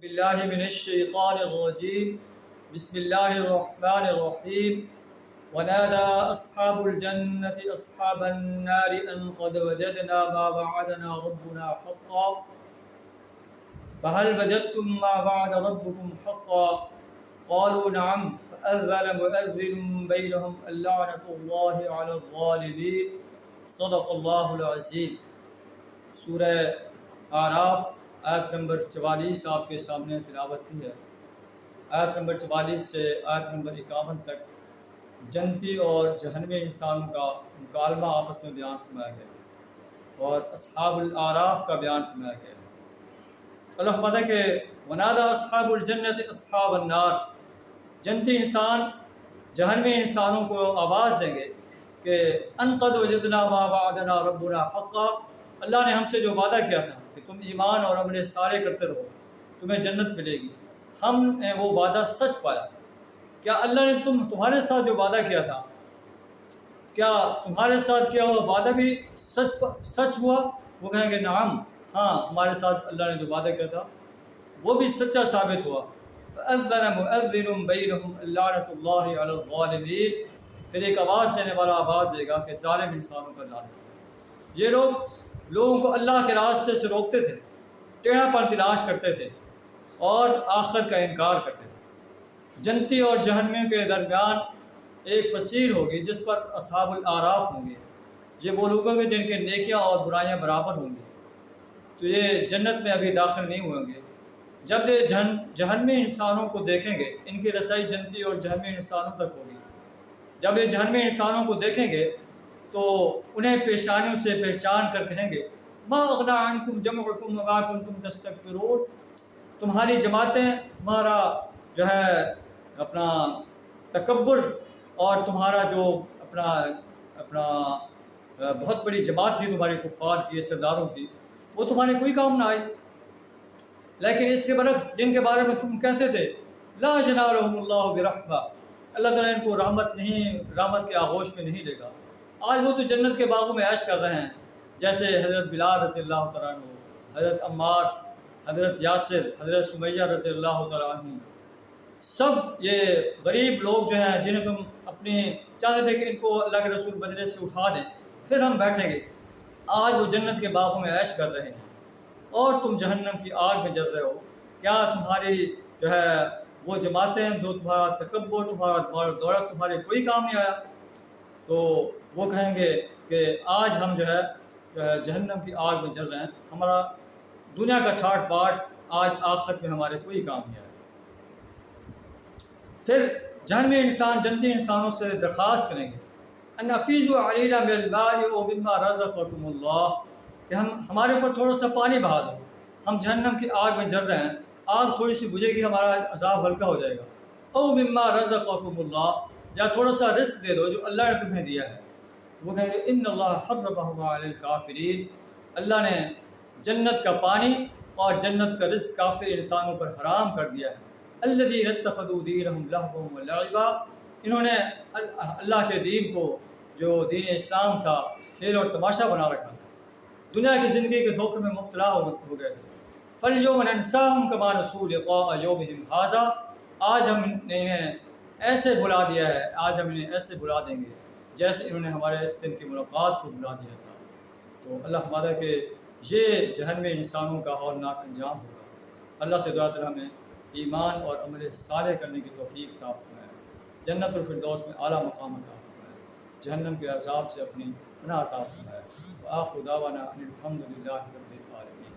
باللہ من الشیطان الرجیم بسم اللہ الرحمن الرحیم ونادى أصحاب الجنة أصحاب النار أن قد وجدنا ما وعدنا ربنا حقا فهل وجدتم ما وعد ربكم حقا قالوا نعم فأذن مؤذن بينهم اللعنة الله على الظالمين صدق اللہ العظیم۔ سورہ اعراف آیت نمبر 44 آپ کے سامنے تلاوت کی ہے۔ آیت نمبر 44 سے آیت نمبر 51 تک جنتی اور جہنمی انسانوں کا مکالمہ آپس میں بیان فرمایا گیا اور اصحاب الاعراف کا بیان فرمایا گیا۔ اللہ فرماتا ہے کہ ونادى اصحاب الجنت اصحاب النار، جنتی انسان جہنمی انسانوں کو آواز دیں گے کہ ان قد وجدنا ما وعدنا ربنا حقا، اللہ نے ہم سے جو وعدہ کیا تھا کہ تم ایمان اور عمل سارے کرتے رہو تمہیں جنت ملے گی، ہم نے وہ وعدہ سچ پایا۔ کیا اللہ نے تمہارے ساتھ جو وعدہ کیا تھا، کیا تمہارے ساتھ کیا ہوا وعدہ بھی سچ ہوا؟ وہ کہیں گے نعم، ہاں ہمارے ساتھ اللہ نے جو وعدہ کیا تھا وہ بھی سچا ثابت ہوا۔ فأذن مؤذن بینہم اللعنۃ اللہ علی الظالمین، پھر ایک آواز دینے والا آواز دے گا کہ ظالم انسانوں پر لعنت۔ یہ لوگ لوگوں کو اللہ کے راستے سے روکتے تھے، ٹیڑھا پن تلاش کرتے تھے اور آخرت کا انکار کرتے تھے۔ جنتی اور جہنمی کے درمیان ایک فصیل ہوگی جس پر اصحاب الاعراف ہوں گے۔ یہ وہ لوگ ہوں گے جن کے نیکیاں اور برائیاں برابر ہوں گی، تو یہ جنت میں ابھی داخل نہیں ہوئیں گے۔ جب یہ جہنمی انسانوں کو دیکھیں گے، ان کی رسائی جنتی اور جہنمی انسانوں تک ہوگی۔ جب یہ جہنمی انسانوں کو دیکھیں گے تو انہیں پیشانیوں سے پہچان کر کہیں گے ما اغنی عنکم جمعکم وما کنتم تستکبرون، تمہاری جماعتیں، تمہارا جو ہے اپنا تکبر اور تمہارا جو اپنا بہت بڑی جماعت تھی تمہاری کفار کی، سرداروں کی، وہ تمہارے کوئی کام نہ آئی۔ لیکن اس کے برعکس جن کے بارے میں تم کہتے تھے لا ینالہم اللہ برحمہ، اللہ تعالیٰ ان کو رحمت کے آغوش میں نہیں لے گا، آج وہ تو جنت کے باغوں میں عیش کر رہے ہیں، جیسے حضرت بلال رضی اللہ تعالیٰ عنہ، حضرت عمار، حضرت یاسر، حضرت سمیہ رضی اللہ تعالیٰ عنہ، سب یہ غریب لوگ جو ہیں جنہیں تم اپنی چاہتے تھے کہ ان کو اللہ کے رسول بدلے سے اٹھا دیں پھر ہم بیٹھیں گے، آج وہ جنت کے باغوں میں عیش کر رہے ہیں اور تم جہنم کی آگ میں جل رہے ہو۔ کیا تمہاری جو ہے وہ جماعتیں جو تمہارا تکبر، تمہارا دولت تمہارے کوئی کام نہیں آیا؟ تو وہ کہیں گے کہ آج ہم جو ہے جہنم کی آگ میں جل رہے ہیں، ہمارا دنیا کا ٹھاٹ باٹ آج آخرت میں ہمارے کوئی کام نہیں آیا۔ پھر جہنمی انسان جنتی انسانوں سے درخواست کریں گے ان افیضوا علینا من الماء ومما رزقکم اللہ، کہ ہمارے اوپر تھوڑا سا پانی بہا دو، ہم جہنم کی آگ میں جل رہے ہیں، آگ تھوڑی سی بجھے گی ہمارا عذاب ہلکا ہو جائے گا۔ او مما رزقکم اللہ، یا تھوڑا سا رزق دے دو جو اللہ نے تمہیں دیا ہے۔ وہ کہیں گے ان اللہ حرمہما علی الکافرین، اللہ نے جنت کا پانی اور جنت کا رزق کافر انسانوں پر حرام کر دیا ہے۔ الذین اتخذوا دینہم لہوا ولعبا، انہوں نے اللہ کے دین کو، جو دین اسلام تھا، کھیل اور تماشا بنا رکھا تھا، دنیا کی زندگی کے دھوکے میں مبتلا ہو گئے تھے۔ فَالْيَوْمَ نَنْسَاهُمْ كَمَا نَسُوا لِقَاءَ يَوْمِهِمْ هَٰذَا، آج ہم نے انہیں ایسے بھلا دیا ہے، آج ہم انہیں ایسے بھلا دیں گے جیسے انہوں نے ہمارے اس دن کی ملاقات کو بھلا دیا تھا۔ تو اللہ فرماتا ہے کہ یہ جہنمی انسانوں کا ہولناک انجام ہوگا۔ اللہ سے دعا تعالیٰ ہمیں ایمان اور عمل صالح کرنے کی توفیق عطا فرمائے، جنت الفردوس میں اعلیٰ مقام عطا فرمائے، جہنم کے عذاب سے اپنی پناہ عطا فرمائے۔ وآخر دعوانا ان الحمد للہ رب العالمین۔